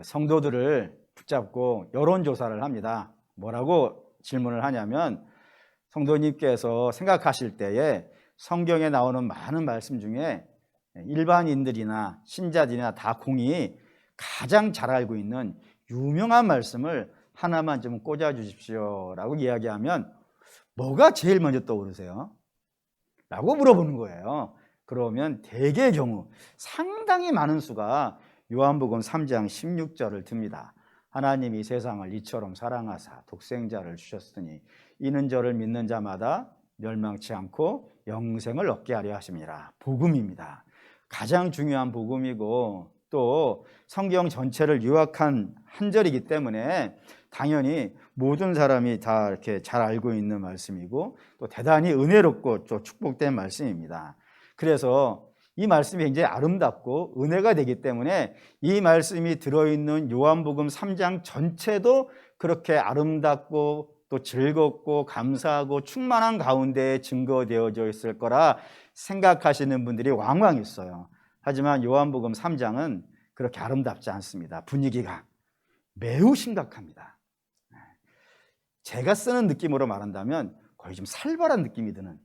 성도들을 붙잡고 여론조사를 합니다. 뭐라고 질문을 하냐면, 성도님께서 생각하실 때에 성경에 나오는 많은 말씀 중에 일반인들이나 신자들이나 다 공이 가장 잘 알고 있는 유명한 말씀을 하나만 좀 꽂아 주십시오 라고 이야기하면 뭐가 제일 먼저 떠오르세요? 라고 물어보는 거예요. 그러면 대개의 경우 상당히 많은 수가 요한복음 3장 16절을 듭니다. 하나님이 세상을 이처럼 사랑하사 독생자를 주셨으니 이는 저를 믿는 자마다 멸망치 않고 영생을 얻게 하려 하심이라. 복음입니다. 가장 중요한 복음이고 또 성경 전체를 요약한 한 절이기 때문에 당연히 모든 사람이 다 이렇게 잘 알고 있는 말씀이고 또 대단히 은혜롭고 또 축복된 말씀입니다. 그래서 이 말씀이 굉장히 아름답고 은혜가 되기 때문에 이 말씀이 들어있는 요한복음 3장 전체도 그렇게 아름답고 또 즐겁고 감사하고 충만한 가운데에 증거되어져 있을 거라 생각하시는 분들이 왕왕 있어요. 하지만 요한복음 3장은 그렇게 아름답지 않습니다. 분위기가 매우 심각합니다. 제가 쓰는 느낌으로 말한다면 거의 좀 살벌한 느낌이 드는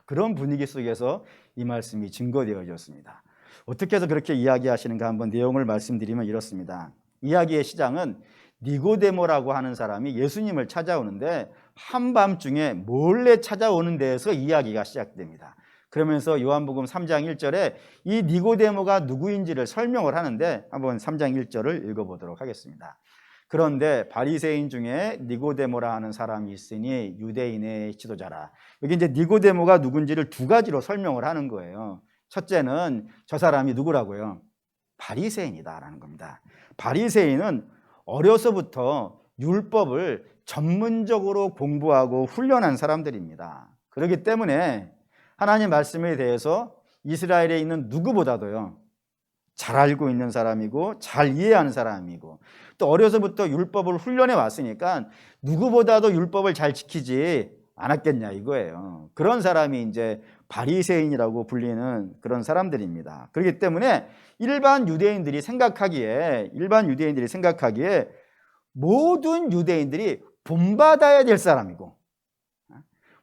그런 분위기 속에서 이 말씀이 증거되어졌습니다. 어떻게 해서 그렇게 이야기하시는가 한번 내용을 말씀드리면 이렇습니다. 이야기의 시작은 니고데모라고 하는 사람이 예수님을 찾아오는데 한밤중에 몰래 찾아오는 데에서 이야기가 시작됩니다. 그러면서 요한복음 3장 1절에 이 니고데모가 누구인지를 설명을 하는데 한번 3장 1절을 읽어보도록 하겠습니다. 그런데 바리새인 중에 니고데모라 하는 사람이 있으니 유대인의 지도자라. 여기 이제 니고데모가 누군지를 두 가지로 설명을 하는 거예요. 첫째는 저 사람이 누구라고요? 바리새인이다라는 겁니다. 바리새인은 어려서부터 율법을 전문적으로 공부하고 훈련한 사람들입니다. 그렇기 때문에 하나님 말씀에 대해서 이스라엘에 있는 누구보다도요 잘 알고 있는 사람이고 잘 이해하는 사람이고 또 어려서부터 율법을 훈련해 왔으니까 누구보다도 율법을 잘 지키지 않았겠냐 이거예요. 그런 사람이 이제 바리새인이라고 불리는 그런 사람들입니다. 그렇기 때문에 일반 유대인들이 생각하기에 모든 유대인들이 본받아야 될 사람이고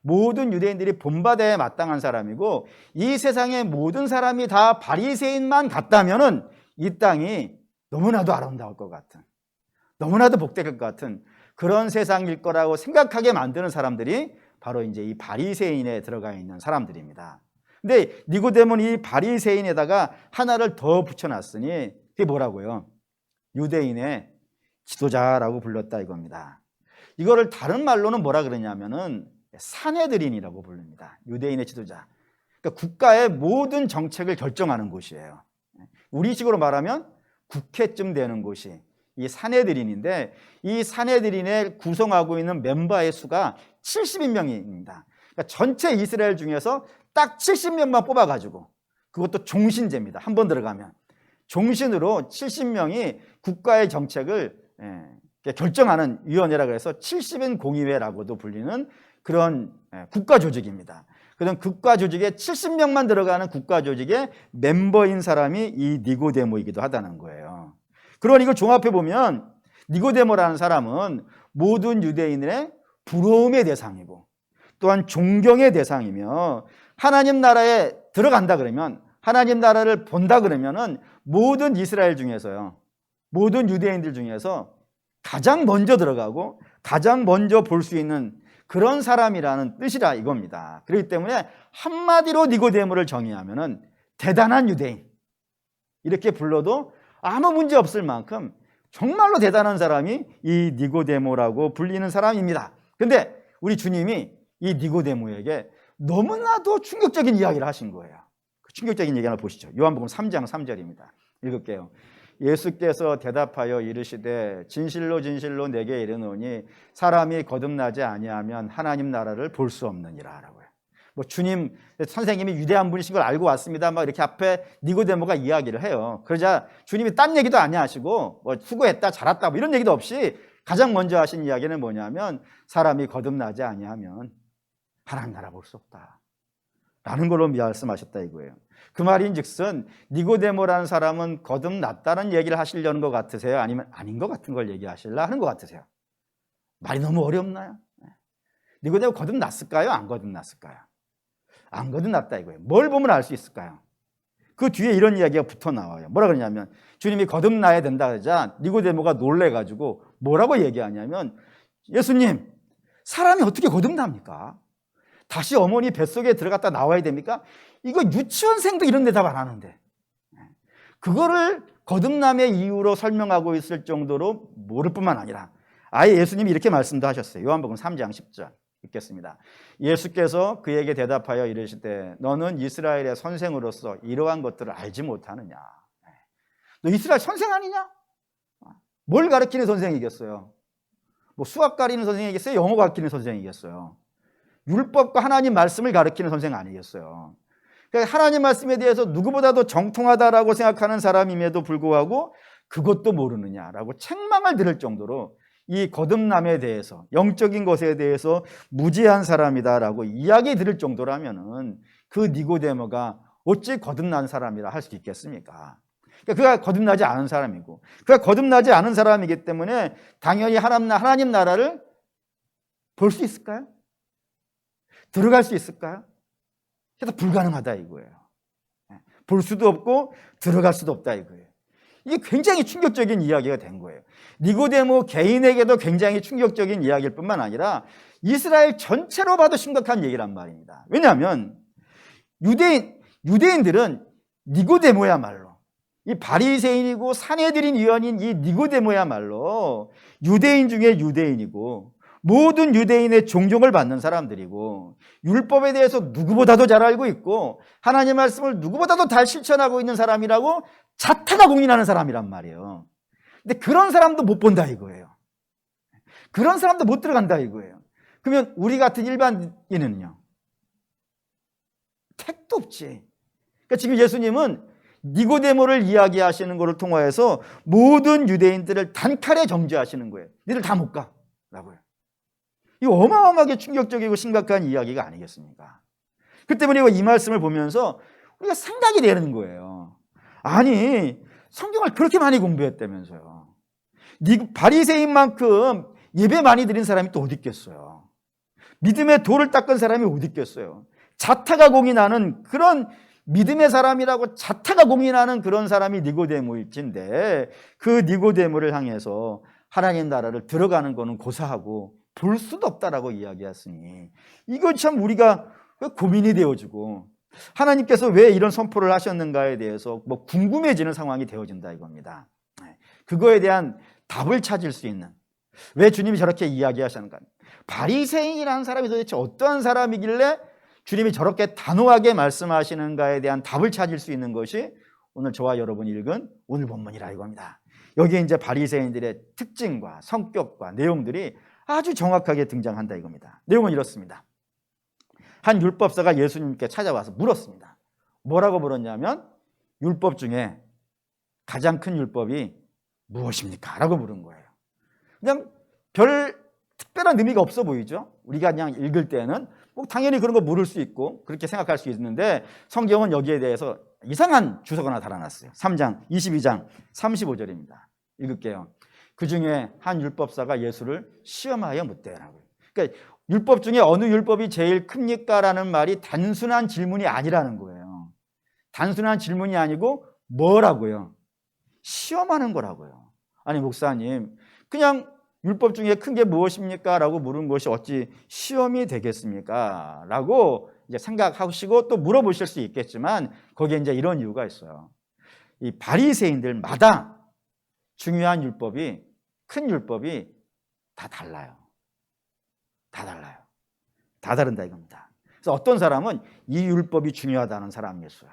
모든 유대인들이 본받아야 마땅한 사람이고 이 세상의 모든 사람이 다 바리새인만 같다면은 이 땅이 너무나도 아름다울 것 같은 너무나도 복될 것 같은 그런 세상일 거라고 생각하게 만드는 사람들이 바로 이제 이 바리새인에 들어가 있는 사람들입니다. 근데 니고데모는 이 바리새인에다가 하나를 더 붙여놨으니 그게 뭐라고요? 유대인의 지도자라고 불렀다 이겁니다. 이거를 다른 말로는 뭐라 그러냐면은 산헤드린이라고 부릅니다. 유대인의 지도자. 그러니까 국가의 모든 정책을 결정하는 곳이에요. 우리식으로 말하면 국회쯤 되는 곳이 이 산헤드린인데 이 산헤드린에 구성하고 있는 멤버의 수가 70인명입니다. 그러니까 전체 이스라엘 중에서 딱 70명만 뽑아가지고 그것도 종신제입니다. 한 번 들어가면 종신으로 70명이 국가의 정책을 결정하는 위원회라고 해서 70인 공의회라고도 불리는 그런 국가 조직입니다. 그런 국가 조직에 70명만 들어가는 국가 조직의 멤버인 사람이 이 니고데모이기도 하다는 거예요. 그러니 이걸 종합해 보면 니고데모라는 사람은 모든 유대인의 부러움의 대상이고 또한 존경의 대상이며 하나님 나라에 들어간다 그러면 하나님 나라를 본다 그러면은 모든 이스라엘 중에서요 모든 유대인들 중에서 가장 먼저 들어가고 가장 먼저 볼 수 있는 그런 사람이라는 뜻이라 이겁니다. 그렇기 때문에 한마디로 니고데모를 정의하면은 대단한 유대인 이렇게 불러도 아무 문제 없을 만큼 정말로 대단한 사람이 이 니고데모라고 불리는 사람입니다. 그런데 우리 주님이 이 니고데모에게 너무나도 충격적인 이야기를 하신 거예요. 그 충격적인 얘기 하나 보시죠. 요한복음 3장 3절입니다. 읽을게요. 예수께서 대답하여 이르시되 진실로 진실로 내게 이르노니 사람이 거듭나지 아니하면 하나님 나라를 볼 수 없느니라 라고요. 뭐 주님 선생님이 위대한 분이신 걸 알고 왔습니다. 막 이렇게 앞에 니고데모가 이야기를 해요. 그러자 주님이 딴 얘기도 안 하시고 뭐 수고했다 잘했다 뭐 이런 얘기도 없이 가장 먼저 하신 이야기는 뭐냐면 사람이 거듭나지 아니하면 하나님 나라 볼 수 없다 라는 걸로 말씀하셨다 이거예요. 그 말인즉슨 니고데모라는 사람은 거듭났다는 얘기를 하시려는 것 같으세요? 아니면 아닌 것 같은 걸 얘기하시려 하는 것 같으세요? 말이 너무 어렵나요? 니고데모 거듭났을까요? 안 거듭났을까요? 안 거듭났다 이거예요. 뭘 보면 알 수 있을까요? 그 뒤에 이런 이야기가 붙어 나와요. 뭐라 그러냐면 주님이 거듭나야 된다 그러자 니고데모가 놀래가지고 뭐라고 얘기하냐면 예수님, 사람이 어떻게 거듭납니까? 다시 어머니 뱃속에 들어갔다 나와야 됩니까? 이거 유치원생도 이런 대답 안 하는데 그거를 거듭남의 이유로 설명하고 있을 정도로 모를 뿐만 아니라 아예 예수님이 이렇게 말씀도 하셨어요. 요한복음 3장 10절 읽겠습니다. 예수께서 그에게 대답하여 이르시되 너는 이스라엘의 선생으로서 이러한 것들을 알지 못하느냐. 너 이스라엘 선생 아니냐? 뭘 가르치는 선생이겠어요? 뭐 수학 가르치는 선생이겠어요? 영어 가르치는 선생이겠어요? 율법과 하나님 말씀을 가르치는 선생 아니겠어요? 그러니까 하나님 말씀에 대해서 누구보다도 정통하다라고 생각하는 사람임에도 불구하고 그것도 모르느냐라고 책망을 들을 정도로 이 거듭남에 대해서 영적인 것에 대해서 무지한 사람이다라고 이야기 들을 정도라면은 그 니고데모가 어찌 거듭난 사람이라 할 수 있겠습니까? 그러니까 그가 거듭나지 않은 사람이고 그가 거듭나지 않은 사람이기 때문에 당연히 하나님 나라를 볼 수 있을까요? 들어갈 수 있을까요? 그래서 불가능하다 이거예요. 볼 수도 없고 들어갈 수도 없다 이거예요. 이게 굉장히 충격적인 이야기가 된 거예요. 니고데모 개인에게도 굉장히 충격적인 이야기일 뿐만 아니라 이스라엘 전체로 봐도 심각한 얘기란 말입니다. 왜냐하면 유대인들은 니고데모야말로 이 바리새인이고 사내들인 위원인 이 니고데모야말로 유대인 중에 유대인이고 모든 유대인의 존경을 받는 사람들이고 율법에 대해서 누구보다도 잘 알고 있고 하나님의 말씀을 누구보다도 잘 실천하고 있는 사람이라고 자타가 공인하는 사람이란 말이에요. 근데 그런 사람도 못 본다 이거예요. 그런 사람도 못 들어간다 이거예요. 그러면 우리 같은 일반인은요? 택도 없지. 그러니까 지금 예수님은 니고데모를 이야기하시는 것을 통하여서 모든 유대인들을 단칼에 정죄하시는 거예요. 니들 다 못 가 라고요. 이거 어마어마하게 충격적이고 심각한 이야기가 아니겠습니까? 그 때문에 이 말씀을 보면서 우리가 생각이 되는 거예요. 아니 성경을 그렇게 많이 공부했다면서요. 바리새인만큼 예배 많이 드린 사람이 또 어디 있겠어요? 믿음의 돌을 닦은 사람이 어디 있겠어요? 자타가 공인하는 그런 믿음의 사람이라고 자타가 공인하는 그런 사람이 니고데모일진데 그 니고데모를 향해서 하나님 나라를 들어가는 거는 고사하고 볼 수도 없다라고 이야기했으니 이거 참 우리가 고민이 되어지고 하나님께서 왜 이런 선포를 하셨는가에 대해서 뭐 궁금해지는 상황이 되어진다 이겁니다. 그거에 대한 답을 찾을 수 있는 왜 주님이 저렇게 이야기하셨는가? 바리새인이라는 사람이 도대체 어떠한 사람이길래 주님이 저렇게 단호하게 말씀하시는가에 대한 답을 찾을 수 있는 것이 오늘 저와 여러분이 읽은 오늘 본문이라 이겁니다. 여기에 이제 바리새인들의 특징과 성격과 내용들이 아주 정확하게 등장한다 이겁니다. 내용은 이렇습니다. 한 율법사가 예수님께 찾아와서 물었습니다. 뭐라고 물었냐면 율법 중에 가장 큰 율법이 무엇입니까? 라고 물은 거예요. 그냥 별 특별한 의미가 없어 보이죠? 우리가 그냥 읽을 때는 뭐 당연히 그런 거 물을 수 있고 그렇게 생각할 수 있는데 성경은 여기에 대해서 이상한 주소가 하나 달아놨어요. 3장 22장 35절입니다. 읽을게요. 그 중에 한 율법사가 예수를 시험하여 묻되라고요. 그러니까 율법 중에 어느 율법이 제일 큽니까? 라는 말이 단순한 질문이 아니라는 거예요. 단순한 질문이 아니고 뭐라고요? 시험하는 거라고요. 아니 목사님 그냥 율법 중에 큰 게 무엇입니까? 라고 물은 것이 어찌 시험이 되겠습니까? 라고 이제 생각하시고 또 물어보실 수 있겠지만 거기에 이제 이런 이유가 있어요. 이 바리새인들마다 중요한 율법이 큰 율법이 다 달라요. 다 달라요. 다 다른다 이겁니다. 그래서 어떤 사람은 이 율법이 중요하다는 사람이 있어요.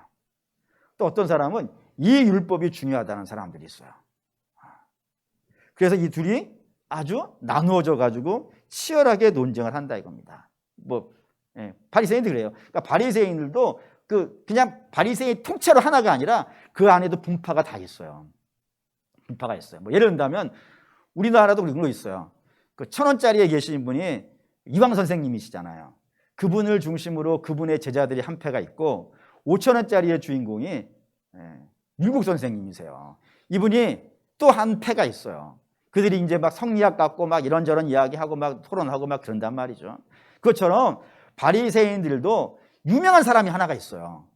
또 어떤 사람은 이 율법이 중요하다는 사람들이 있어요. 그래서 이 둘이 아주 나누어져 가지고 치열하게 논쟁을 한다 이겁니다. 바리새인도 그래요. 그러니까 바리새인들도 그냥 바리새인 통째로 하나가 아니라 그 안에도 분파가 다 있어요. 분파가 있어요. 예를 든다면 우리나라도 그런 거 있어요. 그 1,000원짜리에 계신 분이 이황 선생님이시잖아요. 그분을 중심으로 그분의 제자들이 한 패가 있고 5,000원짜리의 주인공이 율곡 선생님이세요. 이분이 또 한 패가 있어요. 그들이 이제 막 성리학 갖고 막 이런저런 이야기하고 막 토론하고 막 그런단 말이죠. 그것처럼 바리새인들도 유명한 사람이 하나가 있어요.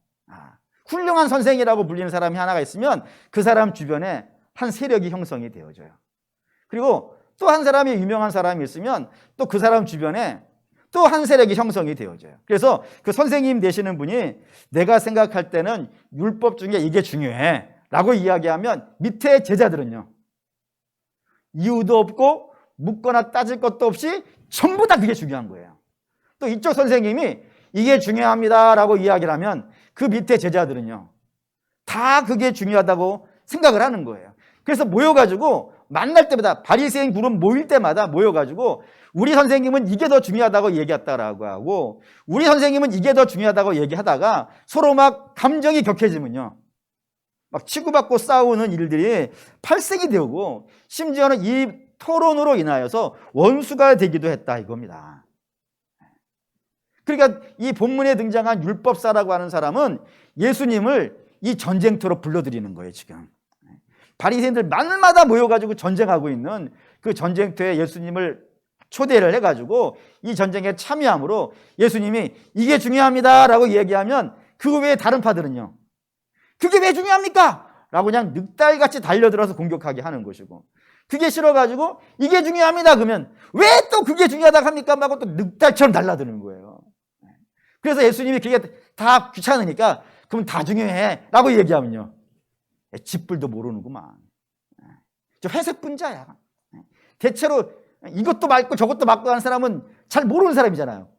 훌륭한 선생이라고 불리는 사람이 하나가 있으면 그 사람 주변에 한 세력이 형성이 되어져요. 그리고 또 한 사람이 유명한 사람이 있으면 또 그 사람 주변에 또 한 세력이 형성이 되어져요. 그래서 그 선생님 되시는 분이 내가 생각할 때는 율법 중에 이게 중요해 라고 이야기하면 밑에 제자들은요, 이유도 없고 묻거나 따질 것도 없이 전부 다 그게 중요한 거예요. 또 이쪽 선생님이 이게 중요합니다 라고 이야기를 하면 그 밑에 제자들은요, 다 그게 중요하다고 생각을 하는 거예요. 그래서 모여가지고 만날 때마다, 바리새인 그룹 모일 때마다 모여가지고 우리 선생님은 이게 더 중요하다고 얘기했다라고 하고 우리 선생님은 이게 더 중요하다고 얘기하다가 서로 막 감정이 격해지면요, 막 치고받고 싸우는 일들이 발생이 되고 심지어는 이 토론으로 인하여서 원수가 되기도 했다 이겁니다. 그러니까 이 본문에 등장한 율법사라고 하는 사람은 예수님을 이 전쟁터로 불러들이는 거예요. 지금 바리새인들 만마다 모여가지고 전쟁하고 있는 그 전쟁터에 예수님을 초대를 해가지고 이 전쟁에 참여함으로 예수님이 이게 중요합니다 라고 얘기하면 그 외에 다른 파들은요, 그게 왜 중요합니까? 라고 그냥 늑달같이 달려들어서 공격하게 하는 것이고, 그게 싫어가지고 이게 중요합니다 그러면 왜 또 그게 중요하다고 합니까? 하고 또 늑달처럼 달라드는 거예요. 그래서 예수님이 그게 다 귀찮으니까 그럼 다 중요해 라고 얘기하면요, 짓불도 모르는구만. 저 회색 분자야. 대체로 이것도 맞고 저것도 맞고 하는 사람은 잘 모르는 사람이잖아요.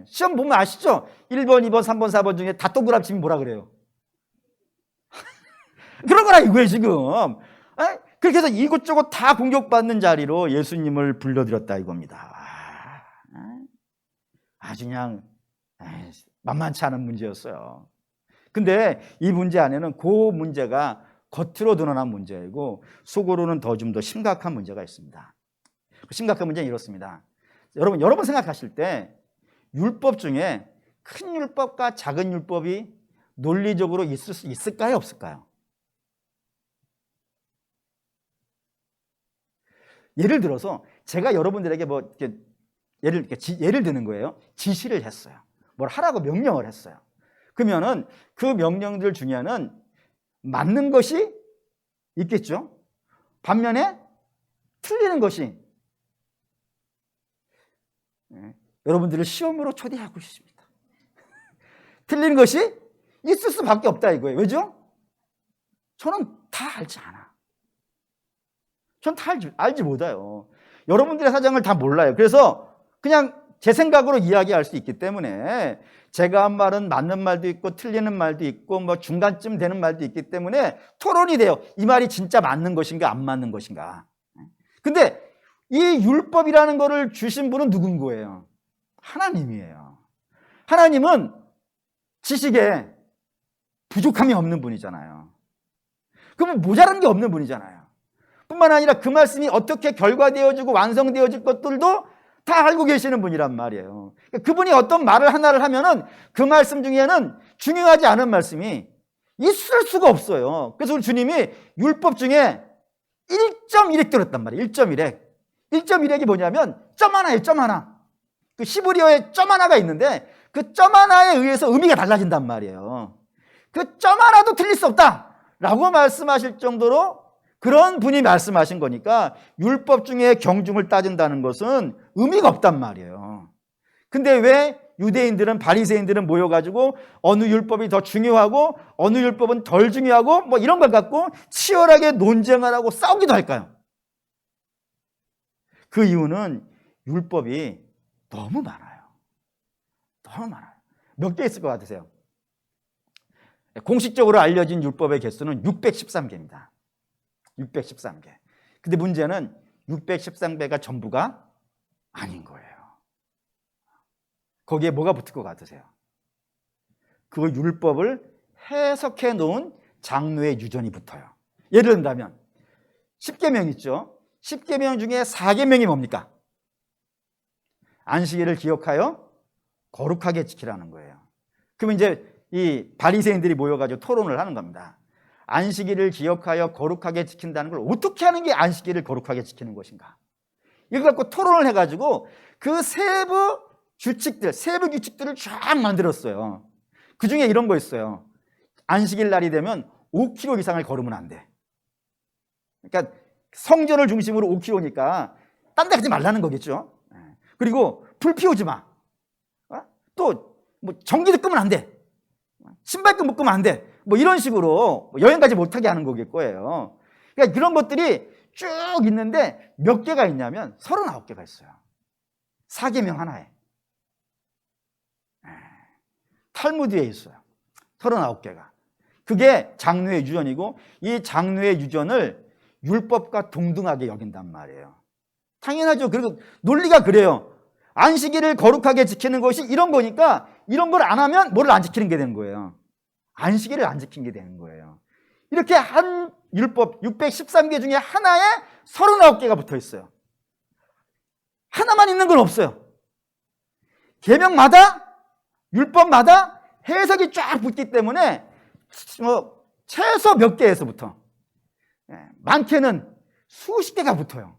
시험 보면 아시죠? 1번, 2번, 3번, 4번 중에 다 동그라미 치면 뭐라 그래요? 그런 거라 이거예요 지금. 그렇게 해서 이것저것 다 공격받는 자리로 예수님을 불러들였다 이겁니다. 아주 그냥 만만치 않은 문제였어요. 근데 이 문제 안에는 그 문제가 겉으로 드러난 문제이고 속으로는 좀 더 심각한 문제가 있습니다. 심각한 문제는 이렇습니다. 여러분 생각하실 때 율법 중에 큰 율법과 작은 율법이 논리적으로 있을 수 있을까요? 없을까요? 예를 들어서 제가 여러분들에게 뭐 이렇게 예를 드는 거예요. 지시를 했어요. 뭘 하라고 명령을 했어요. 그러면은 그 명령들 중에는 맞는 것이 있겠죠. 반면에 틀리는 것이, 여러분들을 시험으로 초대하고 있습니다. 틀린 것이 있을 수밖에 없다 이거예요. 왜죠? 저는 다 알지 않아. 전 다 알지 못해요. 여러분들의 사정을 다 몰라요. 그래서 그냥 제 생각으로 이야기할 수 있기 때문에 제가 한 말은 맞는 말도 있고 틀리는 말도 있고 뭐 중간쯤 되는 말도 있기 때문에 토론이 돼요. 이 말이 진짜 맞는 것인가 안 맞는 것인가. 근데 이 율법이라는 거를 주신 분은 누군 거예요? 하나님이에요. 하나님은 지식에 부족함이 없는 분이잖아요. 그러면 모자란 게 없는 분이잖아요. 뿐만 아니라 그 말씀이 어떻게 결과되어지고 완성되어질 것들도 다 알고 계시는 분이란 말이에요. 그분이 어떤 말을 하나를 하면은 그 말씀 중에는 중요하지 않은 말씀이 있을 수가 없어요. 그래서 우리 주님이 율법 중에 1.1핵 들었단 말이에요. 1.1핵. 1.1핵이 뭐냐면 점 하나예요. 점 하나. 그 히브리어에 점 하나가 있는데 그 점 하나에 의해서 의미가 달라진단 말이에요. 그 점 하나도 틀릴 수 없다라고 말씀하실 정도로 그런 분이 말씀하신 거니까 율법 중에 경중을 따진다는 것은 의미가 없단 말이에요. 근데 왜 유대인들은, 바리새인들은 모여가지고 어느 율법이 더 중요하고 어느 율법은 덜 중요하고 뭐 이런 걸 갖고 치열하게 논쟁을 하고 싸우기도 할까요? 그 이유는 율법이 너무 많아요. 너무 많아요. 몇 개 있을 것 같으세요? 공식적으로 알려진 율법의 개수는 613개입니다. 613개. 근데 문제는 613개가 전부가 아닌 거예요. 거기에 뭐가 붙을 것 같으세요? 그 율법을 해석해 놓은 장로의 유전이 붙어요. 예를 든다면 10계명 있죠. 10계명 중에 4계명이 뭡니까? 안식일을 기억하여 거룩하게 지키라는 거예요. 그러면 이제 이 바리새인들이 모여가지고 토론을 하는 겁니다. 안식일을 기억하여 거룩하게 지킨다는 걸 어떻게 하는 게 안식일을 거룩하게 지키는 것인가? 이거 갖고 토론을 해가지고 그 세부 규칙들을 쫙 만들었어요. 그 중에 이런 거 있어요. 안식일 날이 되면 5km 이상을 걸으면 안 돼. 그러니까 성전을 중심으로 5km니까 딴 데 가지 말라는 거겠죠. 그리고 불 피우지 마. 또 뭐 전기도 끄면 안 돼. 신발끈 묶으면 안 돼. 뭐 이런 식으로 여행 가지 못하게 하는 거겠고요. 그러니까 그런 것들이 쭉 있는데 몇 개가 있냐면 39개가 있어요. 사계명 하나에. 탈무드에 있어요. 39개가. 그게 장로의 유전이고 이 장로의 유전을 율법과 동등하게 여긴단 말이에요. 당연하죠. 그리고 논리가 그래요. 안식일을 거룩하게 지키는 것이 이런 거니까 이런 걸 안 하면 뭐를 안 지키는 게 되는 거예요. 안식일을 안 지킨 게 되는 거예요. 이렇게 한 율법 613개 중에 하나에 39개가 붙어 있어요. 하나만 있는 건 없어요. 계명마다 율법마다 해석이 쫙 붙기 때문에 최소 몇 개에서부터 많게는 수십 개가 붙어요.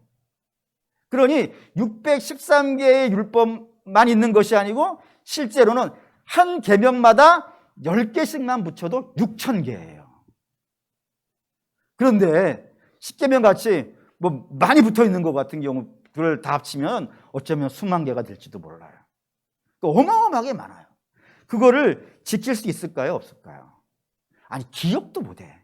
그러니 613개의 율법만 있는 것이 아니고 실제로는 한 계명마다 10개씩만 붙여도 6,000개예요. 그런데 10계명 같이 뭐 많이 붙어 있는 것 같은 경우를 다 합치면 어쩌면 수만 개가 될지도 몰라요. 어마어마하게 많아요. 그거를 지킬 수 있을까요? 없을까요? 아니, 기억도 못해.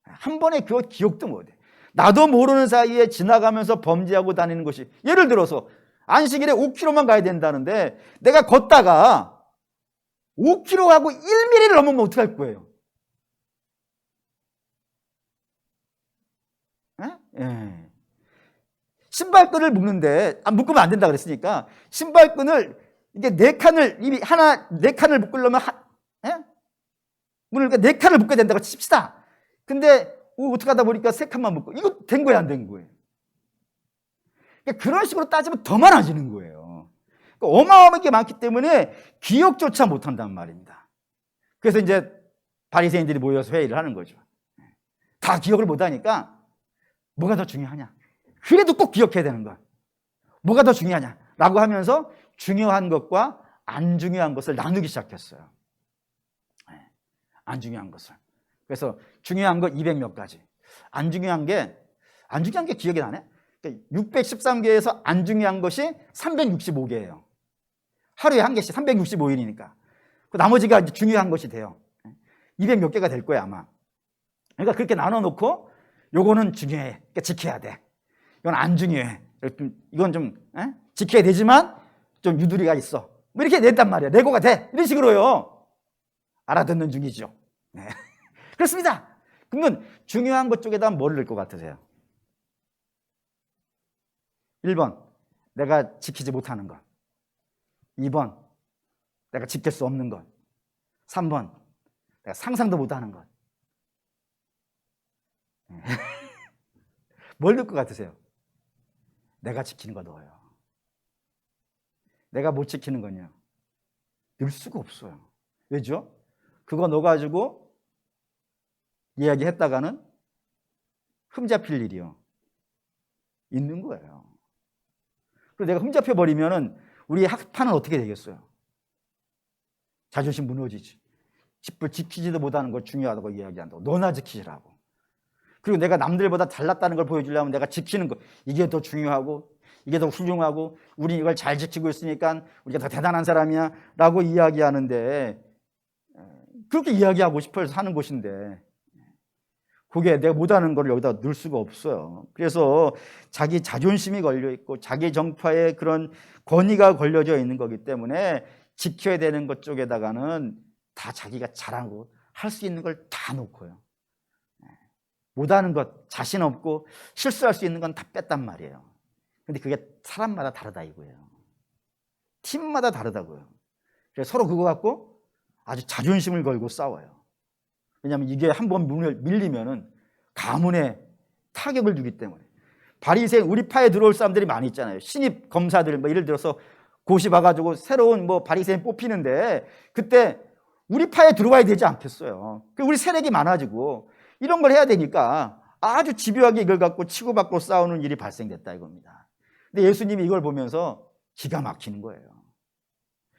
한 번에 그거 기억도 못해. 나도 모르는 사이에 지나가면서 범죄하고 다니는 것이, 예를 들어서 안식일에 5km만 가야 된다는데 내가 걷다가 5km 가고 1mm를 넘으면 어떡할 거예요? 예. 신발끈을 묶는데 묶으면 안 된다 그랬으니까 신발끈을 이게 네 칸을 묶으려면 문을 네 칸을 묶어야 된다고 칩시다. 근데 어떻게 하다 보니까 세 칸만 묶고 이거 된 거야 안 된 거예요? 그러니까 그런 식으로 따지면 더 많아지는 거예요. 그러니까 어마어마하게 많기 때문에 기억조차 못한단 말입니다. 그래서 이제 바리새인들이 모여서 회의를 하는 거죠. 다 기억을 못하니까 뭐가 더 중요하냐? 그래도 꼭 기억해야 되는 거야. 뭐가 더 중요하냐라고 하면서 중요한 것과 안 중요한 것을 나누기 시작했어요. 안 중요한 것을. 그래서 중요한 거 200몇 가지. 안 중요한 게 기억이 나네? 613개에서 안 중요한 것이 365개예요. 하루에 한 개씩 365일이니까. 그 나머지가 이제 중요한 것이 돼요. 200몇 개가 될 거야, 아마. 그러니까 그렇게 나눠놓고 요거는 중요해. 그러니까 지켜야 돼. 이건 안 중요해. 이건 좀 지켜야 되지만 좀 유두리가 있어. 뭐 이렇게 냈단 말이야. 내고가 돼. 이런 식으로요. 알아듣는 중이죠. 네. 그렇습니다. 그러면 중요한 것 쪽에다 뭘 넣을 것 같으세요? 1번, 내가 지키지 못하는 것. 2번, 내가 지킬 수 없는 것. 3번, 내가 상상도 못하는 것. 뭘 넣을 것 같으세요? 내가 지키는 거 넣어요. 내가 못 지키는 건요, 넣을 수가 없어요. 왜죠? 그거 넣어가지고 이야기했다가는 흠잡힐 일이요 있는 거예요. 그리고 내가 흠잡혀버리면은 우리 학파는 어떻게 되겠어요? 자존심 무너지지. 집을 지키지도 못하는 걸 중요하다고 이야기한다고. 너나 지키라고. 그리고 내가 남들보다 잘났다는 걸 보여주려면 내가 지키는 거, 이게 더 중요하고 이게 더 훌륭하고 우리 이걸 잘 지키고 있으니까 우리가 더 대단한 사람이야 라고 이야기하는데, 그렇게 이야기하고 싶어서 하는 것인데 그게 내가 못하는 걸 여기다 넣을 수가 없어요. 그래서 자기 자존심이 걸려있고 자기 정파의 그런 권위가 걸려져 있는 거기 때문에 지켜야 되는 것 쪽에다가는 다 자기가 잘하고 할 수 있는 걸 다 놓고요, 못하는 것, 자신 없고 실수할 수 있는 건 다 뺐단 말이에요. 근데 그게 사람마다 다르다 이거예요. 팀마다 다르다고요. 그래서 서로 그거 갖고 아주 자존심을 걸고 싸워요. 왜냐하면 이게 한번 밀리면은 가문에 타격을 주기 때문에. 바리새인, 우리 파에 들어올 사람들이 많이 있잖아요. 신입 검사들, 뭐 예를 들어서 고시 봐가지고 새로운 뭐 바리새인 뽑히는데 그때 우리 파에 들어와야 되지 않겠어요? 우리 세력이 많아지고 이런 걸 해야 되니까 아주 집요하게 이걸 갖고 치고받고 싸우는 일이 발생됐다 이겁니다. 근데 예수님이 이걸 보면서 기가 막히는 거예요.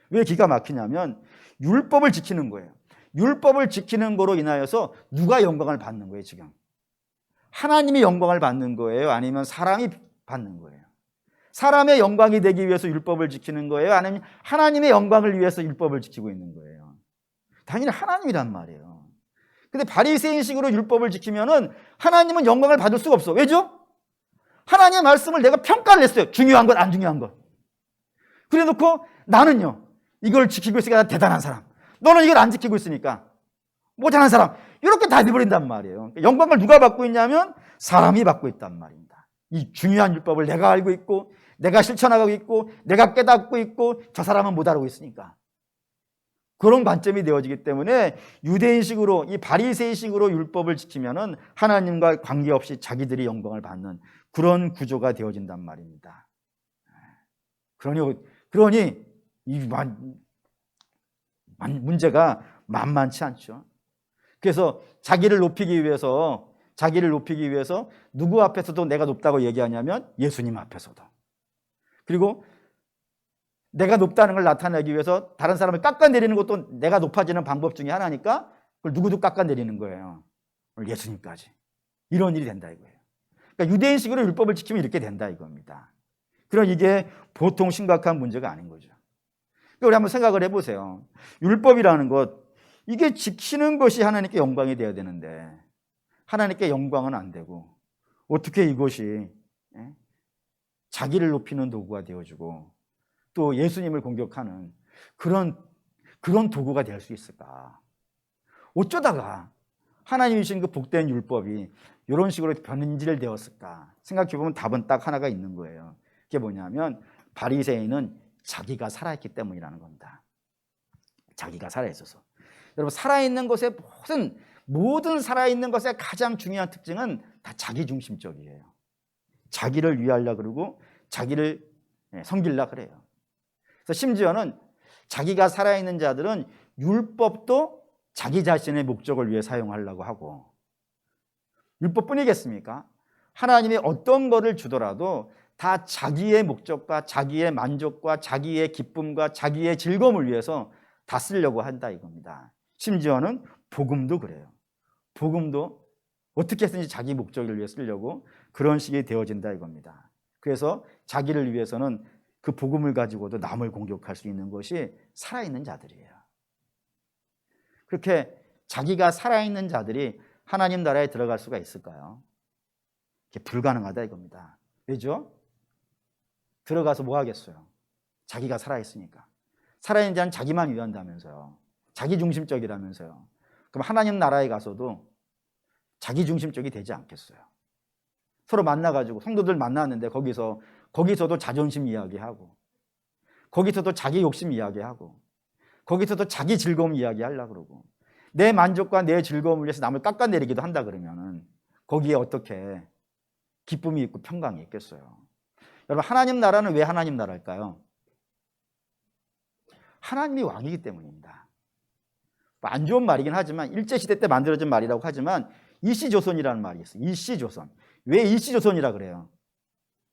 왜 기가 막히냐면 율법을 지키는 거예요. 율법을 지키는 거로 인하여서 누가 영광을 받는 거예요, 지금? 하나님이 영광을 받는 거예요? 아니면 사람이 받는 거예요? 사람의 영광이 되기 위해서 율법을 지키는 거예요? 아니면 하나님의 영광을 위해서 율법을 지키고 있는 거예요? 당연히 하나님이란 말이에요. 근데 바리새인식으로 율법을 지키면은 하나님은 영광을 받을 수가 없어. 왜죠? 하나님의 말씀을 내가 평가를 했어요. 중요한 것, 안 중요한 것. 그래 놓고 나는요, 이걸 지키고 있으니까 나 대단한 사람. 너는 이걸 안 지키고 있으니까 못하는 사람. 이렇게 다 돼버린단 말이에요. 영광을 누가 받고 있냐면 사람이 받고 있단 말입니다. 이 중요한 율법을 내가 알고 있고, 내가 실천하고 있고, 내가 깨닫고 있고, 저 사람은 못 알고 있으니까. 그런 관점이 되어지기 때문에 유대인식으로, 이 바리새인식으로 율법을 지키면은 하나님과 관계없이 자기들이 영광을 받는 그런 구조가 되어진단 말입니다. 그러니 이 문제가 만만치 않죠. 그래서 자기를 높이기 위해서 누구 앞에서도 내가 높다고 얘기하냐면 예수님 앞에서도. 그리고 내가 높다는 걸 나타내기 위해서 다른 사람을 깎아내리는 것도 내가 높아지는 방법 중에 하나니까 그걸 누구도 깎아내리는 거예요. 예수님까지. 이런 일이 된다 이거예요. 그러니까 유대인식으로 율법을 지키면 이렇게 된다 이겁니다. 그럼 이게 보통 심각한 문제가 아닌 거죠. 우리 한번 생각을 해보세요. 율법이라는 것, 이게 지키는 것이 하나님께 영광이 되어야 되는데 하나님께 영광은 안 되고 어떻게 이것이 자기를 높이는 도구가 되어주고 또 예수님을 공격하는 그런 도구가 될 수 있을까? 어쩌다가 하나님이 주신 그 복된 율법이 이런 식으로 변질되었을까? 생각해보면 답은 딱 하나가 있는 거예요. 그게 뭐냐면 바리새인은 자기가 살아있기 때문이라는 겁니다. 자기가 살아있어서. 여러분, 살아있는 것의 모든 살아있는 것의 가장 중요한 특징은 다 자기중심적이에요. 자기를 위하려고 그러고 자기를 섬기려고 그래요. 그래서 심지어는 자기가 살아있는 자들은 율법도 자기 자신의 목적을 위해 사용하려고 하고, 율법뿐이겠습니까? 하나님이 어떤 거를 주더라도 다 자기의 목적과 자기의 만족과 자기의 기쁨과 자기의 즐거움을 위해서 다 쓰려고 한다 이겁니다. 심지어는 복음도 그래요. 복음도 어떻게 해서든지 자기 목적을 위해 쓰려고 그런 식이 되어진다 이겁니다. 그래서 자기를 위해서는 그 복음을 가지고도 남을 공격할 수 있는 것이 살아있는 자들이에요. 그렇게 자기가 살아있는 자들이 하나님 나라에 들어갈 수가 있을까요? 이게 불가능하다 이겁니다. 왜죠? 들어가서 뭐 하겠어요? 자기가 살아있으니까. 살아있는 자는 자기만 위한다면서요. 자기중심적이라면서요. 그럼 하나님 나라에 가서도 자기중심적이 되지 않겠어요? 서로 만나가지고 성도들 만났는데 거기서도 자존심 이야기하고, 거기서도 자기 욕심 이야기하고, 거기서도 자기 즐거움 이야기하려고 그러고, 내 만족과 내 즐거움을 위해서 남을 깎아내리기도 한다 그러면은 거기에 어떻게 기쁨이 있고 평강이 있겠어요? 여러분, 하나님 나라는 왜 하나님 나라일까요? 하나님이 왕이기 때문입니다. 안 좋은 말이긴 하지만 일제시대 때 만들어진 말이라고 하지만 일시조선이라는 말이 있어요. 일시조선. 왜 일시조선이라 그래요?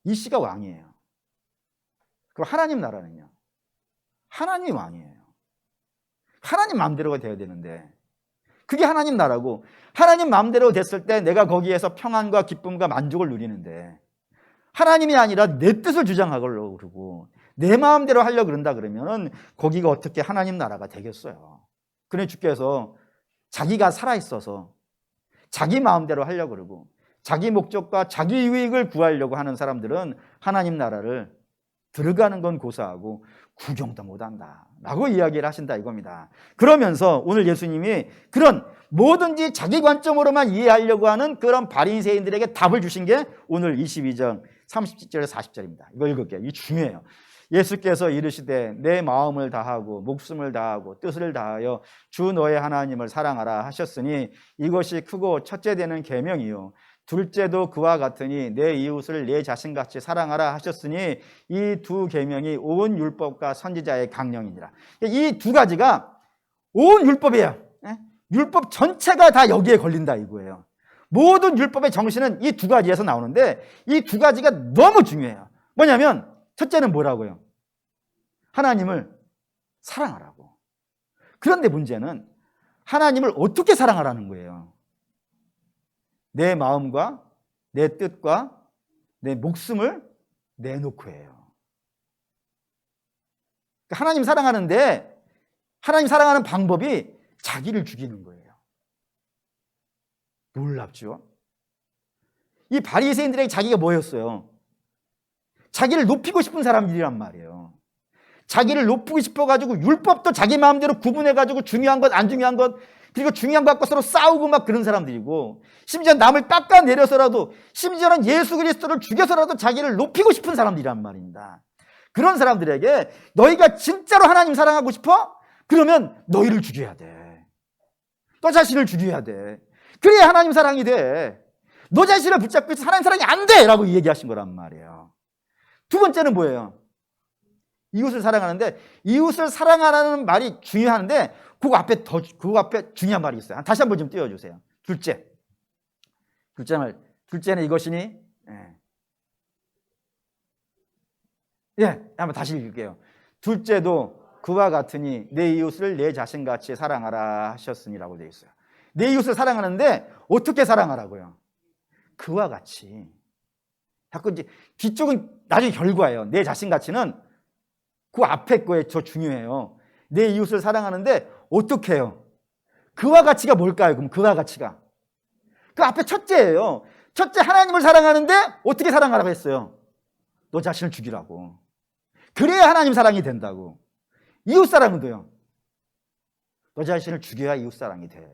일시가 왕이에요. 그럼 하나님 나라는요? 하나님이 왕이에요. 하나님 마음대로가 돼야 되는데 그게 하나님 나라고, 하나님 마음대로 됐을 때 내가 거기에서 평안과 기쁨과 만족을 누리는데 하나님이 아니라 내 뜻을 주장하려고 그러고 내 마음대로 하려고 그런다 그러면 거기가 어떻게 하나님 나라가 되겠어요? 그러니 주께서 자기가 살아있어서 자기 마음대로 하려고 그러고 자기 목적과 자기 유익을 구하려고 하는 사람들은 하나님 나라를 들어가는 건 고사하고 구경도 못한다 라고 이야기를 하신다 이겁니다. 그러면서 오늘 예수님이 그런 뭐든지 자기 관점으로만 이해하려고 하는 그런 바리새인들에게 답을 주신 게 오늘 22장 30절에서 40절입니다. 이거 읽을게요. 이게 중요해요. 예수께서 이르시되 내 마음을 다하고 목숨을 다하고 뜻을 다하여 주 너의 하나님을 사랑하라 하셨으니 이것이 크고 첫째 되는 계명이요 둘째도 그와 같으니 내 이웃을 내 자신같이 사랑하라 하셨으니 이 두 계명이 온 율법과 선지자의 강령이니라. 이 두 가지가 온 율법이에요. 율법 전체가 다 여기에 걸린다 이거예요. 모든 율법의 정신은 이 두 가지에서 나오는데 이 두 가지가 너무 중요해요. 뭐냐면 첫째는 뭐라고요? 하나님을 사랑하라고. 그런데 문제는 하나님을 어떻게 사랑하라는 거예요? 내 마음과 내 뜻과 내 목숨을 내놓고 해요. 하나님 사랑하는데 하나님 사랑하는 방법이 자기를 죽이는 거예요. 놀랍죠? 이 바리새인들에게 자기가 뭐였어요? 자기를 높이고 싶은 사람들이란 말이에요. 자기를 높이고 싶어가지고 율법도 자기 마음대로 구분해가지고 중요한 것, 안 중요한 것, 그리고 중요한 것 갖고 서로 싸우고 막 그런 사람들이고, 심지어 남을 깎아내려서라도, 심지어는 예수 그리스도를 죽여서라도 자기를 높이고 싶은 사람들이란 말입니다. 그런 사람들에게 너희가 진짜로 하나님 사랑하고 싶어? 그러면 너희를 죽여야 돼. 너 자신을 죽여야 돼. 그래야 하나님 사랑이 돼. 너 자신을 붙잡고 있어 하나님 사랑이 안 돼! 라고 얘기하신 거란 말이에요. 두 번째는 뭐예요? 이웃을 사랑하는데, 이웃을 사랑하라는 말이 중요한데, 그거 앞에 중요한 말이 있어요. 다시 한번 좀 띄워주세요. 둘째는 이것이니, 한번 다시 읽을게요. 둘째도 그와 같으니 내 이웃을 내 자신같이 사랑하라 하셨으니라고 되어 있어요. 내 이웃을 사랑하는데 어떻게 사랑하라고요? 그와 같이. 자꾸 이제 뒤쪽은 나중에 결과예요. 내 자신같이는 그 앞에 거에 더 중요해요. 내 이웃을 사랑하는데 어떻게 해요? 그와 같이가 뭘까요? 그럼 그와 같이가 그 앞에 첫째예요. 첫째, 하나님을 사랑하는데 어떻게 사랑하라고 했어요? 너 자신을 죽이라고. 그래야 하나님 사랑이 된다고. 이웃 사랑도요. 너 자신을 죽여야 이웃 사랑이 돼.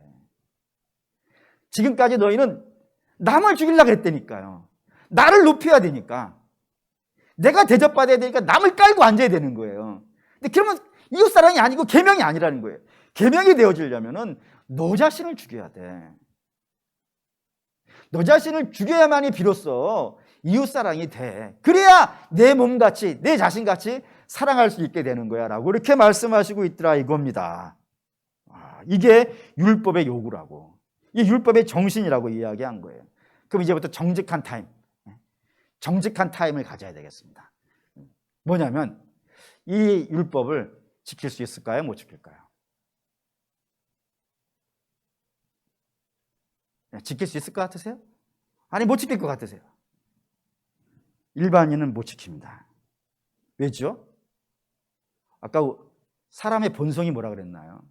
지금까지 너희는 남을 죽이려고 했다니까요. 나를 높여야 되니까. 내가 대접받아야 되니까 남을 깔고 앉아야 되는 거예요. 근데 그러면 이웃 사랑이 아니고 계명이 아니라는 거예요. 계명이 되어지려면은 너 자신을 죽여야 돼. 너 자신을 죽여야만이 비로소 이웃 사랑이 돼. 그래야 내 몸같이, 내 자신같이 사랑할 수 있게 되는 거야 라고 이렇게 말씀하시고 있더라 이겁니다. 이게 율법의 요구라고. 이 율법의 정신이라고 이야기한 거예요. 그럼 이제부터 정직한 타임을 가져야 되겠습니다. 뭐냐면 이 율법을 지킬 수 있을까요? 못 지킬까요? 지킬 수 있을 것 같으세요? 아니, 못 지킬 것 같으세요? 일반인은 못 지킵니다. 왜죠? 아까 사람의 본성이 뭐라 그랬나요?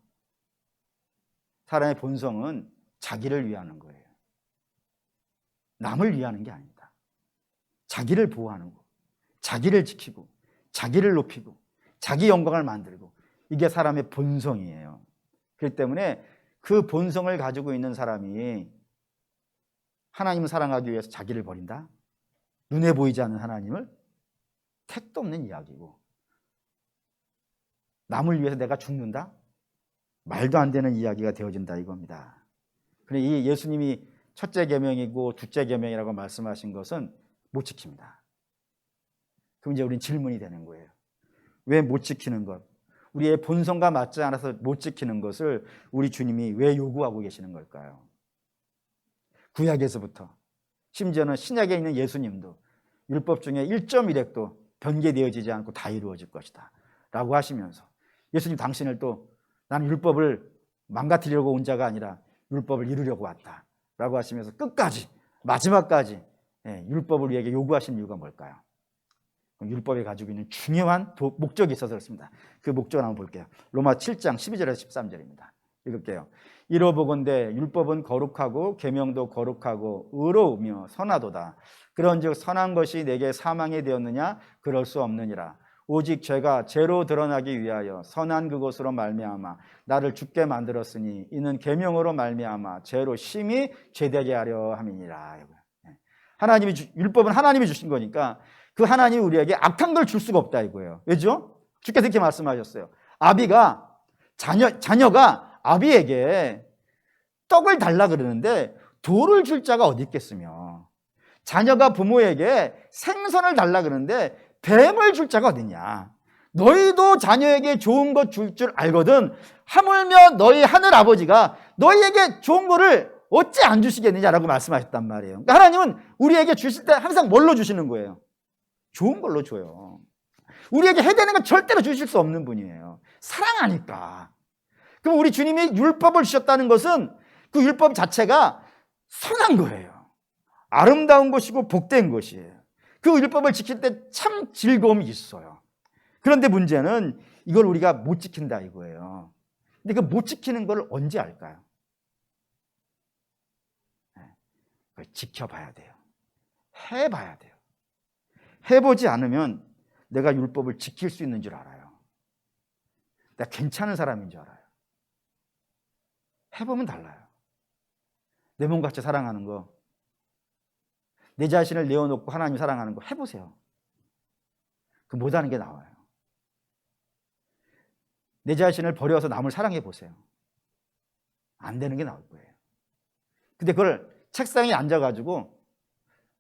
사람의 본성은 자기를 위하는 거예요. 남을 위하는 게 아닙니다. 자기를 보호하는 거, 자기를 지키고, 자기를 높이고, 자기 영광을 만들고, 이게 사람의 본성이에요. 그렇기 때문에 그 본성을 가지고 있는 사람이 하나님을 사랑하기 위해서 자기를 버린다? 눈에 보이지 않는 하나님을? 택도 없는 이야기고, 남을 위해서 내가 죽는다? 말도 안 되는 이야기가 되어진다 이겁니다. 그런데 이 예수님이 첫째 계명이고 둘째 계명이라고 말씀하신 것은 못 지킵니다. 그럼 이제 우리는 질문이 되는 거예요. 왜 못 지키는 것? 우리의 본성과 맞지 않아서 못 지키는 것을 우리 주님이 왜 요구하고 계시는 걸까요? 구약에서부터 심지어는 신약에 있는 예수님도 율법 중에 1.1획도 변개되어지지 않고 다 이루어질 것이다 라고 하시면서 예수님 당신을 또 나는 율법을 망가뜨리려고 온 자가 아니라 율법을 이루려고 왔다 라고 하시면서 끝까지 마지막까지 율법을 우리에게 요구하신 이유가 뭘까요? 율법이 가지고 있는 중요한 목적이 있어서 그렇습니다. 그 목적을 한번 볼게요. 로마 7장 12절에서 13절입니다. 읽을게요. 이로보건대 율법은 거룩하고 계명도 거룩하고 의로우며 선하도다. 그런즉 선한 것이 내게 사망이 되었느냐? 그럴 수 없느니라. 오직 죄가 죄로 드러나기 위하여 선한 그것으로 말미암아 나를 죽게 만들었으니 이는 계명으로 말미암아 죄로 심히 죄되게 하려 함이니라. 율법은 하나님이 주신 거니까 그 하나님이 우리에게 악한 걸 줄 수가 없다 이거예요. 왜죠? 주께서 이렇게 말씀하셨어요. 자녀가 아비에게 떡을 달라 그러는데 돌을 줄 자가 어디 있겠으며, 자녀가 부모에게 생선을 달라 그러는데 뱀을 줄 자가 어딨냐. 너희도 자녀에게 좋은 것 줄 줄 알거든 하물며 너희 하늘 아버지가 너희에게 좋은 거를 어찌 안 주시겠느냐라고 말씀하셨단 말이에요. 그러니까 하나님은 우리에게 주실 때 항상 뭘로 주시는 거예요? 좋은 걸로 줘요. 우리에게 해되는 건 절대로 주실 수 없는 분이에요. 사랑하니까. 그럼 우리 주님이 율법을 주셨다는 것은 그 율법 자체가 선한 거예요. 아름다운 것이고 복된 것이에요. 그 율법을 지킬 때 참 즐거움이 있어요. 그런데 문제는 이걸 우리가 못 지킨다 이거예요. 근데 그 못 지키는 걸 언제 알까요? 그걸 지켜봐야 돼요. 해봐야 돼요. 해보지 않으면 내가 율법을 지킬 수 있는 줄 알아요. 내가 괜찮은 사람인 줄 알아요. 해보면 달라요. 내 몸같이 사랑하는 거, 내 자신을 내어놓고 하나님 사랑하는 거 해보세요. 그 못하는 게 나와요. 내 자신을 버려서 남을 사랑해 보세요. 안 되는 게 나올 거예요. 근데 그걸 책상에 앉아가지고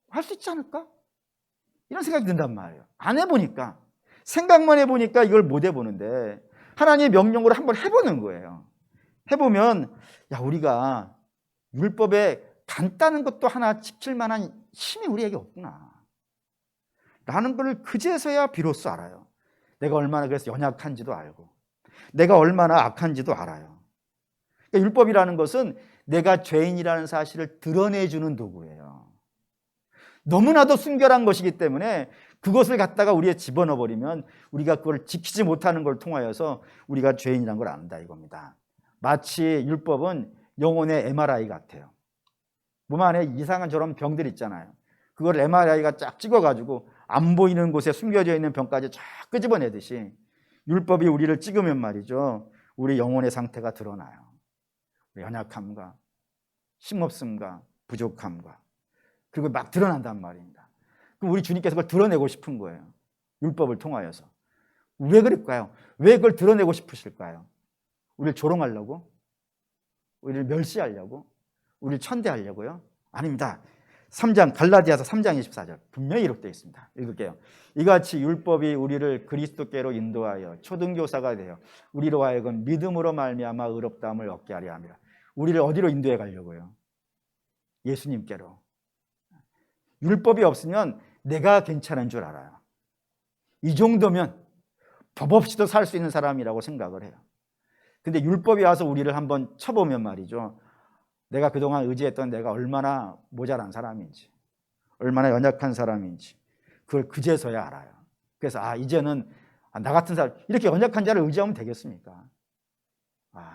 할 수 있지 않을까? 이런 생각이 든단 말이에요. 안 해보니까, 생각만 해보니까 이걸 못 해보는데 하나님의 명령으로 한번 해보는 거예요. 해보면 야, 우리가 율법에 간단한 것도 하나 지킬 만한 힘이 우리에게 없구나 라는 걸 그제서야 비로소 알아요. 내가 얼마나 그래서 연약한지도 알고 내가 얼마나 악한지도 알아요. 그러니까 율법이라는 것은 내가 죄인이라는 사실을 드러내주는 도구예요. 너무나도 순결한 것이기 때문에 그것을 갖다가 우리에 집어넣어 버리면 우리가 그걸 지키지 못하는 걸 통하여서 우리가 죄인이라는 걸 안다 이겁니다. 마치 율법은 영혼의 MRI 같아요. 몸 안에 이상한 저런 병들 있잖아요. 그걸 MRI가 쫙 찍어가지고 안 보이는 곳에 숨겨져 있는 병까지 쫙 끄집어내듯이 율법이 우리를 찍으면 말이죠, 우리 영혼의 상태가 드러나요. 연약함과 힘없음과 부족함과 그리고 막 드러난단 말입니다. 그럼 우리 주님께서 그걸 드러내고 싶은 거예요. 율법을 통하여서. 왜 그럴까요? 왜 그걸 드러내고 싶으실까요? 우리를 조롱하려고? 우리를 멸시하려고? 우리를 천대하려고요? 아닙니다. 3장 갈라디아서 3장 24절 분명히 기록되어 있습니다. 읽을게요. 이같이 율법이 우리를 그리스도께로 인도하여 초등교사가 되어 우리로 하여금 믿음으로 말미암아 의롭다함을 얻게 하려 합니다. 우리를 어디로 인도해 가려고요? 예수님께로. 율법이 없으면 내가 괜찮은 줄 알아요. 이 정도면 법 없이도 살 수 있는 사람이라고 생각을 해요. 근데 율법이 와서 우리를 한번 쳐보면 말이죠, 내가 그동안 의지했던 내가 얼마나 모자란 사람인지, 얼마나 연약한 사람인지 그걸 그제서야 알아요. 그래서 이제는 나 같은 사람, 이렇게 연약한 자를 의지하면 되겠습니까?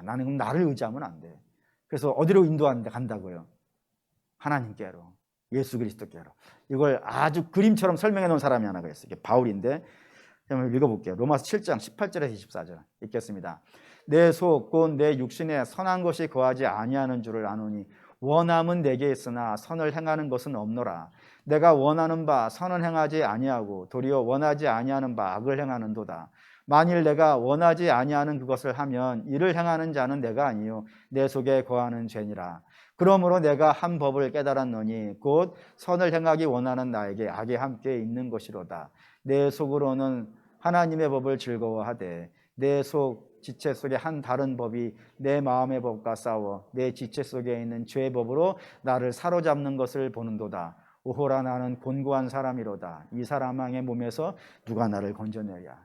나는 그럼 나를 의지하면 안 돼. 그래서 어디로 인도하는데 간다고요? 하나님께로, 예수 그리스도께로. 이걸 아주 그림처럼 설명해 놓은 사람이 하나가 있어요. 이게 바울인데 한번 읽어볼게요. 로마서 7장 18절에서 24절 읽겠습니다. 내 속 곧 내 육신에 선한 것이 거하지 아니하는 줄을 아노니 원함은 내게 있으나 선을 행하는 것은 없노라. 내가 원하는 바 선은 행하지 아니하고 도리어 원하지 아니하는 바 악을 행하는도다. 만일 내가 원하지 아니하는 그것을 하면 이를 행하는 자는 내가 아니요 내 속에 거하는 죄니라. 그러므로 내가 한 법을 깨달았노니 곧 선을 행하기 원하는 나에게 악이 함께 있는 것이로다. 내 속으로는 하나님의 법을 즐거워하되 내 속 지체 속에 한 다른 법이 내 마음의 법과 싸워 내 지체 속에 있는 죄의 법으로 나를 사로잡는 것을 보는도다. 오호라 나는 곤고한 사람이로다. 이 사람의 몸에서 누가 나를 건져내랴.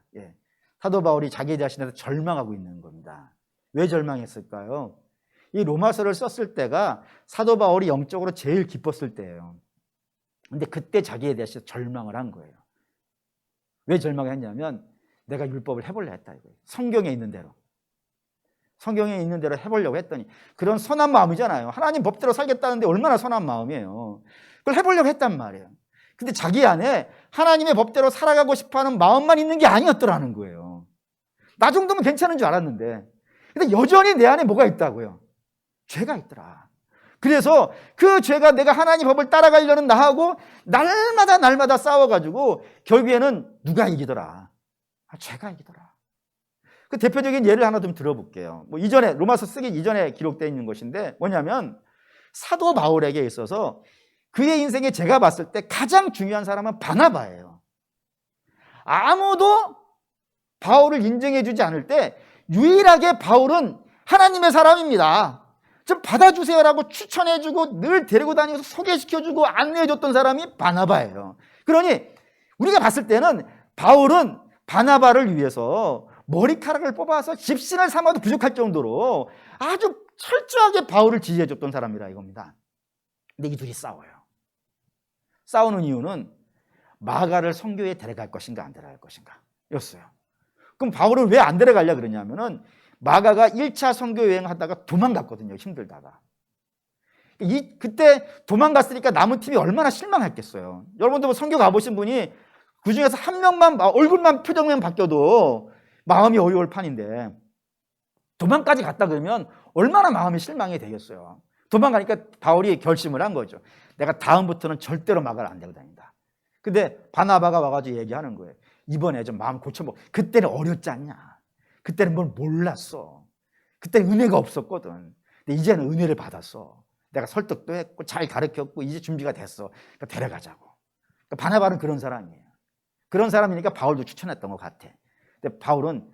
사도 바울이 자기 자신에서 절망하고 있는 겁니다. 왜 절망했을까요? 이 로마서를 썼을 때가 사도 바울이 영적으로 제일 기뻤을 때예요. 근데 그때 자기에 대해서 절망을 한 거예요. 왜 절망을 했냐면 내가 율법을 해보려 했다 이거예요. 성경에 있는 대로. 성경에 있는 대로 해보려고 했더니 그런 선한 마음이잖아요. 하나님 법대로 살겠다는데 얼마나 선한 마음이에요. 그걸 해보려고 했단 말이에요. 근데 자기 안에 하나님의 법대로 살아가고 싶어하는 마음만 있는 게 아니었더라는 거예요. 나 정도면 괜찮은 줄 알았는데 근데 여전히 내 안에 뭐가 있다고요? 죄가 있더라. 그래서 그 죄가 내가 하나님 법을 따라가려는 나하고 날마다 싸워가지고 결국에는 누가 이기더라? 죄가 이기더라. 그 대표적인 예를 하나 좀 들어볼게요. 이전에 로마서 쓰기 이전에 기록되어 있는 것인데 뭐냐면 사도 바울에게 있어서 그의 인생에 제가 봤을 때 가장 중요한 사람은 바나바예요. 아무도 바울을 인정해 주지 않을 때 유일하게 바울은 하나님의 사람입니다. 좀 받아주세요라고 추천해주고 늘 데리고 다니면서 소개시켜주고 안내해줬던 사람이 바나바예요. 그러니 우리가 봤을 때는 바울은 바나바를 위해서 머리카락을 뽑아서 집신을 삼아도 부족할 정도로 아주 철저하게 바울을 지지해줬던 사람이라 이겁니다. 근데 이 둘이 싸워요. 싸우는 이유는 마가를 선교에 데려갈 것인가 안 데려갈 것인가 였어요. 그럼 바울을 왜 안 데려가려 그러냐면은 마가가 1차 선교 여행하다가 도망갔거든요. 힘들다가. 그때 도망갔으니까 남은 팀이 얼마나 실망했겠어요. 여러분도 뭐 선교 가보신 분이 그중에서 한 명만 얼굴만 표정만 바뀌어도 마음이 어려울 판인데 도망까지 갔다 그러면 얼마나 마음이 실망이 되겠어요. 도망가니까 바울이 결심을 한 거죠. 내가 다음부터는 절대로 마가를 안 데리고 다닌다. 근데 바나바가 와가지고 얘기하는 거예요. 이번에 좀 마음 고쳐먹. 그때는 어렸지 않냐. 그때는 뭘 몰랐어. 그때는 은혜가 없었거든. 근데 이제는 은혜를 받았어. 내가 설득도 했고 잘 가르쳤고 이제 준비가 됐어. 그러니까 데려가자고. 그러니까 바나바는 그런 사람이에요. 그런 사람이니까 바울도 추천했던 것 같아. 근데 바울은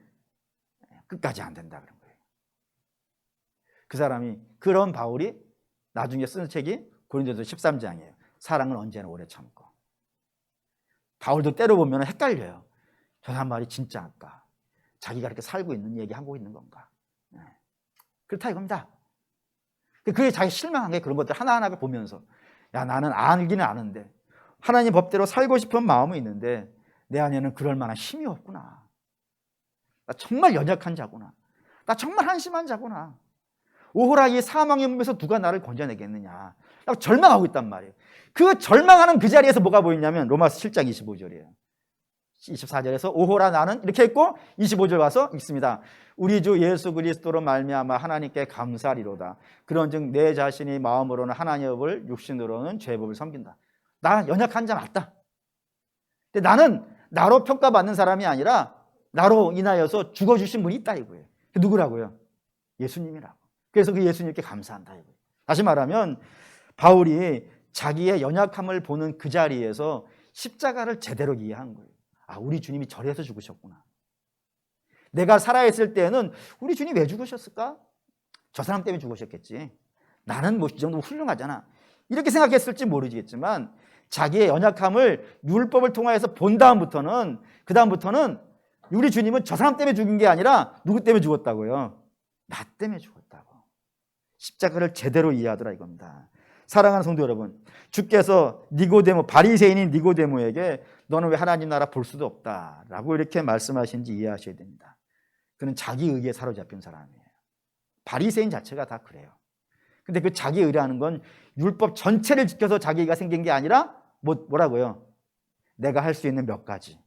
끝까지 안 된다 그런 거예요. 그 사람이 그런 바울이 나중에 쓴 책이 고린도서 13장이에요. 사랑은 언제나 오래 참고. 바울도 때로 보면 헷갈려요. 저 사람 말이 진짜 할까? 자기가 이렇게 살고 있는 얘기하고 있는 건가? 네. 그렇다 이겁니다. 그게 자기 실망한 게 그런 것들 하나하나 보면서 야 나는 알기는 아는데 하나님 법대로 살고 싶은 마음은 있는데 내 안에는 그럴 만한 힘이 없구나. 나 정말 연약한 자구나. 나 정말 한심한 자구나. 오호라 이 사망의 몸에서 누가 나를 건져내겠느냐. 라고 절망하고 있단 말이에요. 그 절망하는 그 자리에서 뭐가 보이냐면 로마서 7장 25절이에요. 24절에서 오호라 나는 이렇게 했고 25절 와서 읽습니다. 우리 주 예수 그리스도로 말미암아 하나님께 감사리로다. 그런즉 내 자신이 마음으로는 하나님의 법을 육신으로는 죄의 법을 섬긴다. 나 연약한 자 맞다. 근데 나는 나로 평가받는 사람이 아니라 나로 인하여서 죽어주신 분이 있다 이거예요. 누구라고요? 예수님이라고. 그래서 그 예수님께 감사한다 이거예요. 다시 말하면 바울이 자기의 연약함을 보는 그 자리에서 십자가를 제대로 이해한 거예요. 아, 우리 주님이 저래서 죽으셨구나. 내가 살아있을 때는 우리 주님 왜 죽으셨을까? 저 사람 때문에 죽으셨겠지. 나는 뭐 이 정도 훌륭하잖아. 이렇게 생각했을지 모르겠지만 자기의 연약함을 율법을 통해서 본 다음부터는 우리 주님은 저 사람 때문에 죽은 게 아니라 누구 때문에 죽었다고요? 나 때문에 죽었다고. 십자가를 제대로 이해하더라 이겁니다. 사랑하는 성도 여러분, 주께서 니고데모, 바리새인인 니고데모에게 너는 왜 하나님 나라 볼 수도 없다라고 이렇게 말씀하신지 이해하셔야 됩니다. 그는 자기 의에 사로잡힌 사람이에요. 바리새인 자체가 다 그래요. 근데 그 자기 의라는 건 율법 전체를 지켜서 자기 의가 생긴 게 아니라 뭐라고요? 내가 할 수 있는 몇 가지.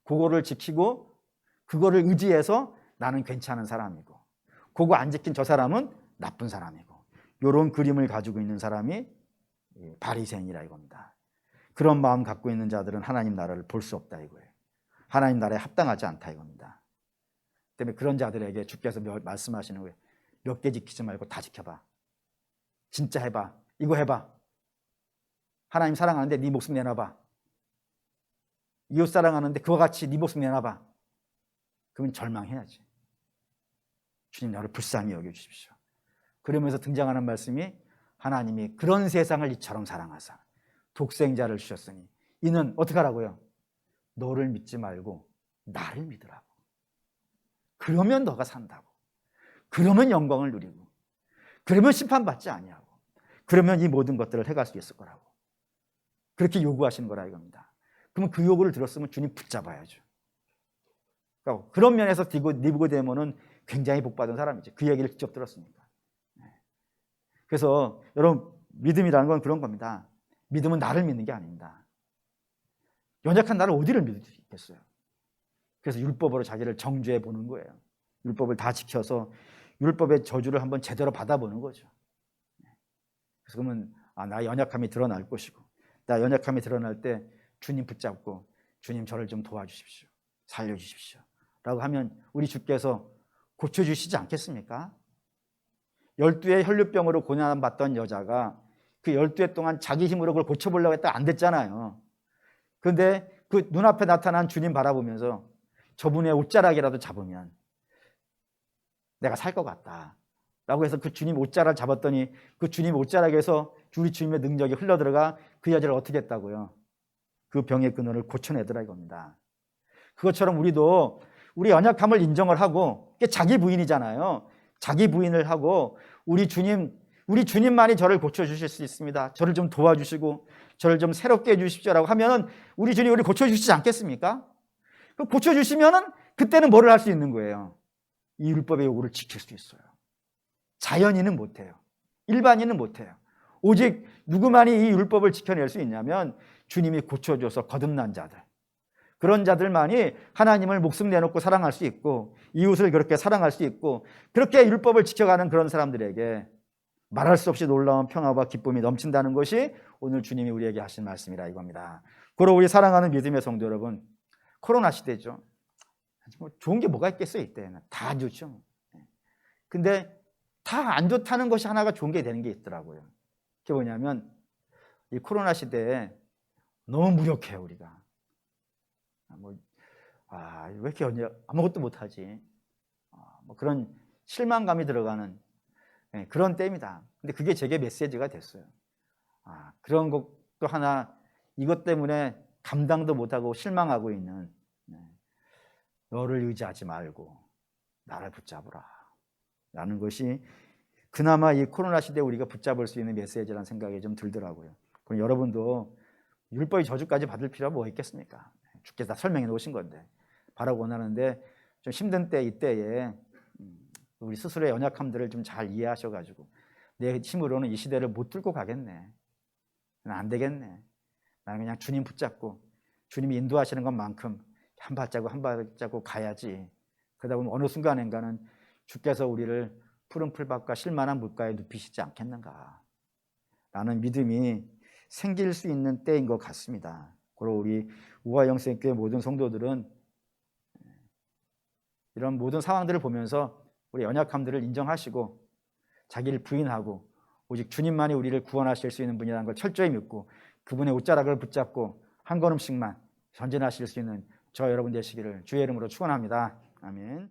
그거를 지키고 그거를 의지해서 나는 괜찮은 사람이고 그거 안 지킨 저 사람은 나쁜 사람이고 이런 그림을 가지고 있는 사람이 바리새인이라 이겁니다. 그런 마음 갖고 있는 자들은 하나님 나라를 볼 수 없다 이거예요. 하나님 나라에 합당하지 않다 이겁니다. 때문에 그런 자들에게 주께서 말씀하시는 거예요. 몇 개 지키지 말고 다 지켜봐. 진짜 해봐. 이거 해봐. 하나님 사랑하는데 네 목숨 내놔봐. 이웃 사랑하는데 그와 같이 네 목숨 내놔봐. 그러면 절망해야지. 주님 나를 불쌍히 여겨주십시오. 그러면서 등장하는 말씀이 하나님이 그런 세상을 이처럼 사랑하사 독생자를 주셨으니 이는 어떻게 하라고요? 너를 믿지 말고 나를 믿으라고. 그러면 너가 산다고. 그러면 영광을 누리고 그러면 심판받지 아니하고 그러면 이 모든 것들을 해갈 수 있을 거라고. 그렇게 요구하시는 거라 이겁니다. 그러면 그 요구를 들었으면 주님 붙잡아야죠. 그러니까 그런 면에서 니고데모는 굉장히 복받은 사람이죠. 그 얘기를 직접 들었으니까. 그래서 여러분 믿음이라는 건 그런 겁니다. 믿음은 나를 믿는 게 아닙니다. 연약한 나를 어디를 믿을 수 있겠어요. 그래서 율법으로 자기를 정죄해 보는 거예요. 율법을 다 지켜서 율법의 저주를 한번 제대로 받아보는 거죠. 그래서 그러면 나 연약함이 드러날 것이고 나 연약함이 드러날 때 주님 붙잡고 주님 저를 좀 도와주십시오. 살려주십시오. 라고 하면 우리 주께서 고쳐주시지 않겠습니까? 12회 혈류병으로 고난받던 여자가 그 12회 동안 자기 힘으로 그걸 고쳐보려고 했다가 안 됐잖아요. 그런데 그 눈앞에 나타난 주님 바라보면서 저분의 옷자락이라도 잡으면 내가 살 것 같다 라고 해서 그 주님 옷자락을 잡았더니 그 주님 옷자락에서 우리 주님의 능력이 흘러들어가 그 여자를 어떻게 했다고요? 그 병의 근원을 고쳐내더라 이겁니다. 그것처럼 우리도 우리 연약함을 인정을 하고, 이게 자기 부인이잖아요. 자기 부인을 하고 우리 주님만이 저를 고쳐주실 수 있습니다. 저를 좀 도와주시고 저를 좀 새롭게 해주십시오라고 하면은 우리 주님이 우리 고쳐주시지 않겠습니까? 그 고쳐주시면은 그때는 뭐를 할 수 있는 거예요? 이 율법의 요구를 지킬 수 있어요. 자연인은 못해요. 일반인은 못해요. 오직 누구만이 이 율법을 지켜낼 수 있냐면 주님이 고쳐줘서 거듭난 자들, 그런 자들만이 하나님을 목숨 내놓고 사랑할 수 있고 이웃을 그렇게 사랑할 수 있고 그렇게 율법을 지켜가는 그런 사람들에게 말할 수 없이 놀라운 평화와 기쁨이 넘친다는 것이 오늘 주님이 우리에게 하신 말씀이라 이겁니다. 그리고 우리 사랑하는 믿음의 성도 여러분, 코로나 시대죠. 뭐 좋은 게 뭐가 있겠어요? 이때는 다 안 좋죠. 근데 다 안 좋다는 것이 하나가 좋은 게 되는 게 있더라고요. 그게 뭐냐면 이 코로나 시대에 너무 무력해요. 우리가 왜 이렇게 아무것도 못하지, 뭐 그런 실망감이 들어가는 그런 때입니다. 근데 그게 제게 메시지가 됐어요. 그런 것도 하나, 이것 때문에 감당도 못하고 실망하고 있는 너를 의지하지 말고 나를 붙잡으라 라는 것이 그나마 이 코로나 시대에 우리가 붙잡을 수 있는 메시지라는 생각이 좀 들더라고요. 그럼 여러분도 율법의 저주까지 받을 필요가 뭐 있겠습니까? 주께서 다 설명해 놓으신 건데, 바라고 원하는데 좀 힘든 때 이때에 우리 스스로의 연약함들을 좀 잘 이해하셔가지고 내 힘으로는 이 시대를 못 뚫고 가겠네, 안 되겠네, 나는 그냥 주님 붙잡고 주님이 인도하시는 것만큼 한 발자국 한 발자국 가야지. 그러다 보면 어느 순간인가는 주께서 우리를 푸른 풀밭과 실만한 물가에 눕히시지 않겠는가 라는 믿음이 생길 수 있는 때인 것 같습니다. 그리고 우리 우화영생교회 모든 성도들은 이런 모든 상황들을 보면서 우리 연약함들을 인정하시고 자기를 부인하고 오직 주님만이 우리를 구원하실 수 있는 분이라는 걸 철저히 믿고 그분의 옷자락을 붙잡고 한 걸음씩만 전진하실 수 있는 저 여러분 되시기를 주의 이름으로 축원합니다. 아멘.